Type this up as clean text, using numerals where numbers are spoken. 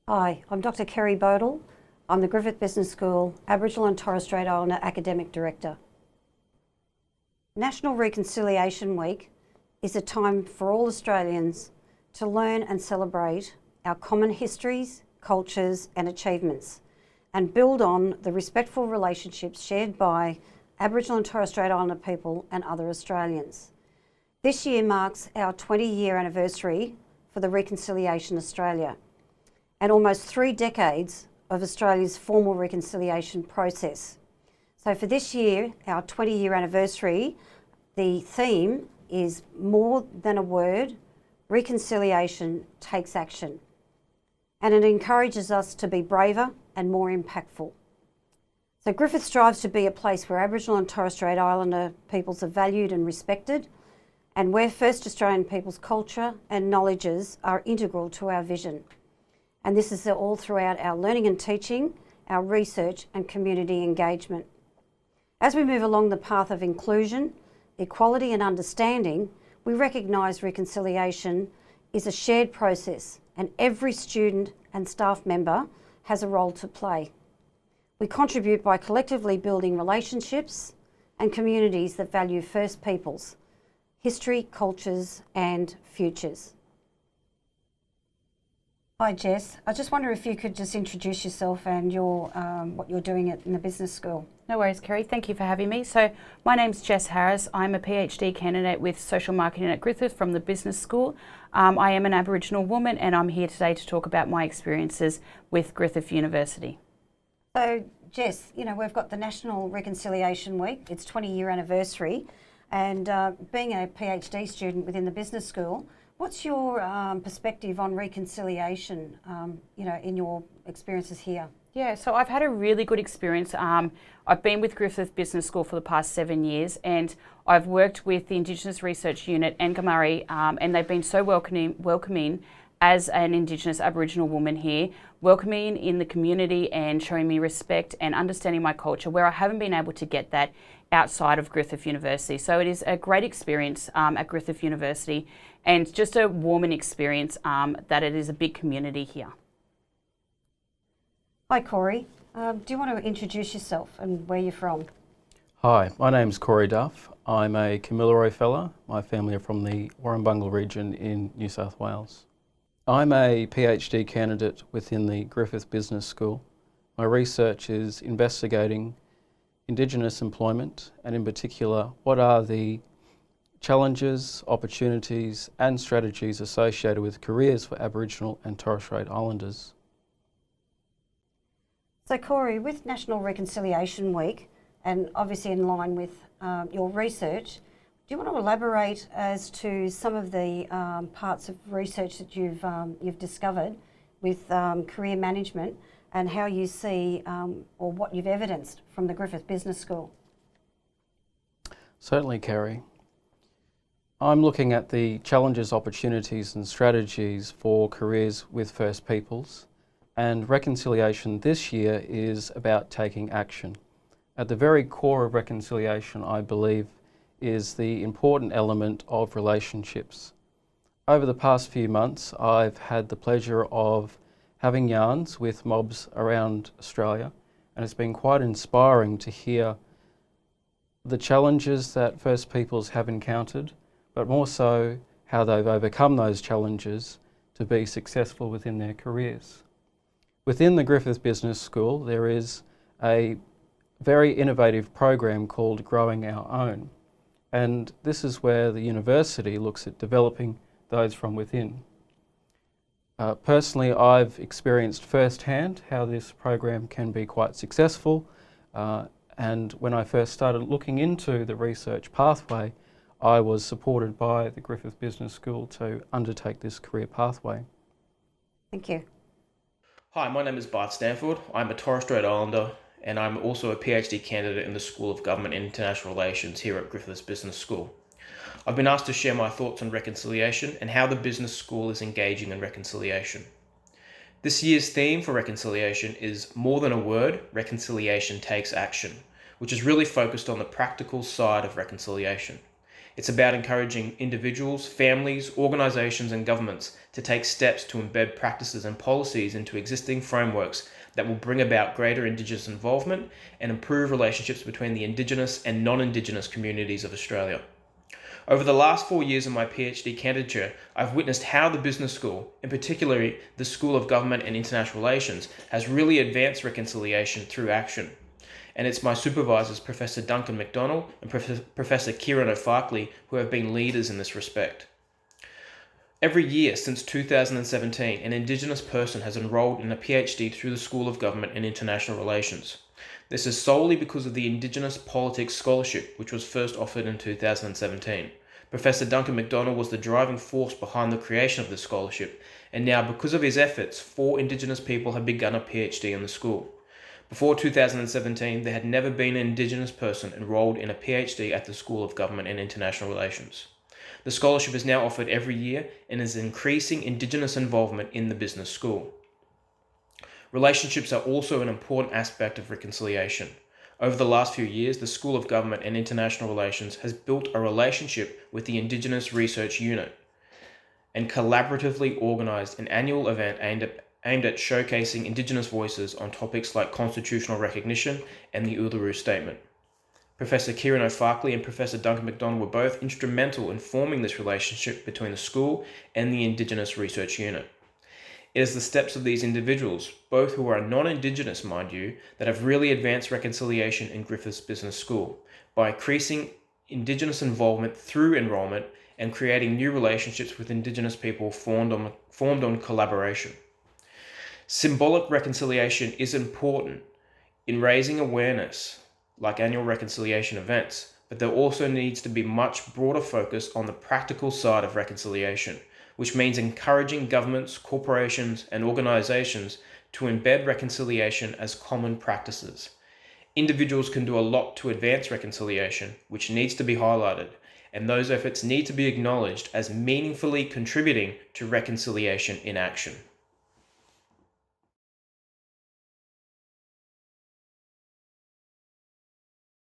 Hi, I'm Dr. Kerry Bodle. I'm the Griffith Business School Aboriginal and Torres Strait Islander Academic Director. National Reconciliation Week is a time for all Australians to learn and celebrate our common histories, cultures and achievements, and build on the respectful relationships shared by Aboriginal and Torres Strait Islander people and other Australians. This year marks our 20-year anniversary for the Reconciliation Australia, and almost 3 decades of Australia's formal reconciliation process. So for this year, our 20-year anniversary, the theme is More Than a Word, Reconciliation Takes Action. And it encourages us to be braver and more impactful. So Griffith strives to be a place where Aboriginal and Torres Strait Islander peoples are valued and respected, and where First Australian people's culture and knowledges are integral to our vision. And this is all throughout our learning and teaching, our research and community engagement. As we move along the path of inclusion, equality and understanding, we recognise reconciliation is a shared process, and every student and staff member has a role to play. We contribute by collectively building relationships and communities that value First Peoples, history, cultures and futures. Hi Jess, I just wonder if you could just introduce yourself and what you're doing in the business school. No worries, Kerry. Thank you for having me. So my name's Jess Harris. I'm a PhD candidate with social marketing at Griffith from the business school. I am an Aboriginal woman and I'm here today to talk about my experiences with Griffith University. So Jess, we've got the National Reconciliation Week, it's 20-year anniversary, and being a PhD student within the business school, what's your perspective on reconciliation, in your experiences here? Yeah, so I've had a really good experience. I've been with Griffith Business School for the past 7 years, and I've worked with the Indigenous Research Unit and Ngamari, and they've been so welcoming as an Indigenous Aboriginal woman here, welcoming in the community and showing me respect and understanding my culture, where I haven't been able to get that outside of Griffith University. So it is a great experience at Griffith University, and just a warming experience that it is a big community here. Hi Corey, do you want to introduce yourself and where you're from? Hi, my name's Corey Duff. I'm a Kamilaroi fellow. My family are from the Warrumbungle region in New South Wales. I'm a PhD candidate within the Griffith Business School. My research is investigating Indigenous employment, and in particular, what are the challenges, opportunities and strategies associated with careers for Aboriginal and Torres Strait Islanders. So Corey, with National Reconciliation Week, and obviously in line with your research, do you want to elaborate as to some of the parts of research that you've discovered with career management and how you see or what you've evidenced from the Griffith Business School? Certainly, Kerry. I'm looking at the challenges, opportunities and strategies for careers with First Peoples, and reconciliation this year is about taking action. At the very core of reconciliation, I believe, is the important element of relationships. Over the past few months, I've had the pleasure of having yarns with mobs around Australia, and it's been quite inspiring to hear the challenges that First Peoples have encountered, but more so how they've overcome those challenges to be successful within their careers. Within the Griffith Business School, there is a very innovative program called Growing Our Own, and this is where the university looks at developing those from within. Personally, I've experienced firsthand how this program can be quite successful, and when I first started looking into the research pathway, I was supported by the Griffith Business School to undertake this career pathway. Thank you. Hi, my name is Bart Stanford. I'm a Torres Strait Islander and I'm also a PhD candidate in the School of Government and International Relations here at Griffith's Business School. I've been asked to share my thoughts on reconciliation and how the business school is engaging in reconciliation. This year's theme for reconciliation is More Than a Word, Reconciliation Takes Action, which is really focused on the practical side of reconciliation. It's about encouraging individuals, families, organisations and governments to take steps to embed practices and policies into existing frameworks that will bring about greater Indigenous involvement and improve relationships between the Indigenous and non-Indigenous communities of Australia. Over the last 4 years of my PhD candidature, I've witnessed how the business school, in particular the School of Government and International Relations, has really advanced reconciliation through action. And it's my supervisors, Professor Duncan McDonald and Professor Kieran O'Farkley, who have been leaders in this respect. Every year since 2017, an Indigenous person has enrolled in a PhD through the School of Government and International Relations. This is solely because of the Indigenous Politics Scholarship, which was first offered in 2017. Professor Duncan McDonald was the driving force behind the creation of this scholarship, and now because of his efforts, 4 Indigenous people have begun a PhD in the school. Before 2017, there had never been an Indigenous person enrolled in a PhD at the School of Government and International Relations. The scholarship is now offered every year and is increasing Indigenous involvement in the business school. Relationships are also an important aspect of reconciliation. Over the last few years, the School of Government and International Relations has built a relationship with the Indigenous Research Unit and collaboratively organised an annual event aimed at showcasing Indigenous voices on topics like constitutional recognition and the Uluru Statement. Professor Kieran O'Farkley and Professor Duncan McDonald were both instrumental in forming this relationship between the school and the Indigenous Research Unit. It is the steps of these individuals, both who are non-Indigenous, mind you, that have really advanced reconciliation in Griffith's Business School by increasing Indigenous involvement through enrolment and creating new relationships with Indigenous people formed on collaboration. Symbolic reconciliation is important in raising awareness, like annual reconciliation events, but there also needs to be much broader focus on the practical side of reconciliation, which means encouraging governments, corporations, and organisations to embed reconciliation as common practices. Individuals can do a lot to advance reconciliation, which needs to be highlighted, and those efforts need to be acknowledged as meaningfully contributing to reconciliation in action.